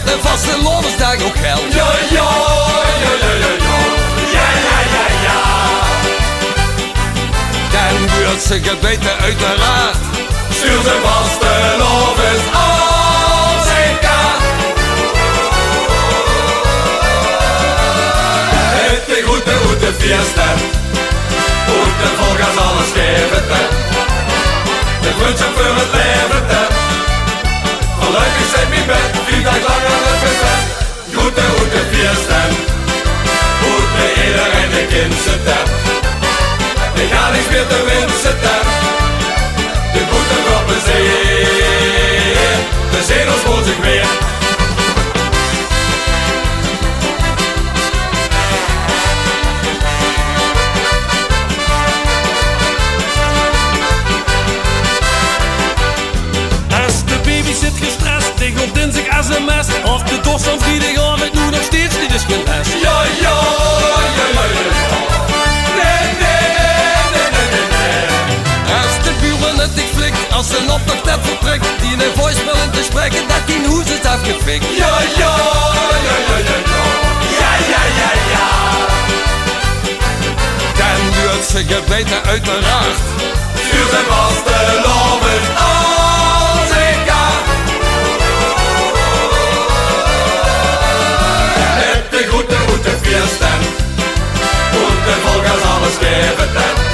de vaste loonsdag ook geld. Ja, ja, ja, ja, ja, ja. Ja, ja, ja, ja. Dan wordt ze gebeten uiteraard. Stuur ze vaste lovens als een kaart. Het de groete oet de fieësttent. Oet de vol-gaas-alles-gaeve-tent. De vrundjsjap-väör het leven-tent. Voorluipig zit mijn bed, 4 dagen lang aan het tent. Groete oet de fieësttent. Oet de ederein-dae-kin-se-tent. De gaar-niks-mieër-te-winse-tent. De groeten van plezeer. De zeen als woonsdig weer. Zit gestrest, tegen op dinsdag sms. Of de dorst van vrijdagavond nu nog steeds niet is getest. Ja, ja, ja, ja, ja, ja. Nee, nee, nee, nee, nee, nee. Als de buren het ik flik, als ze een optocht net vertrekt, die een voicemail in te spreken, dat die hoes is afgefikt. Ja, ja, ja, ja, ja, ja. Ja, ja, ja, ja. Dan wordt ze gebeten uiteraard. Stuur zijn vaste lovens als een kaart. Het de groete oet de fieësttent. Oet de vol-gaas-alles-gaeve-tent.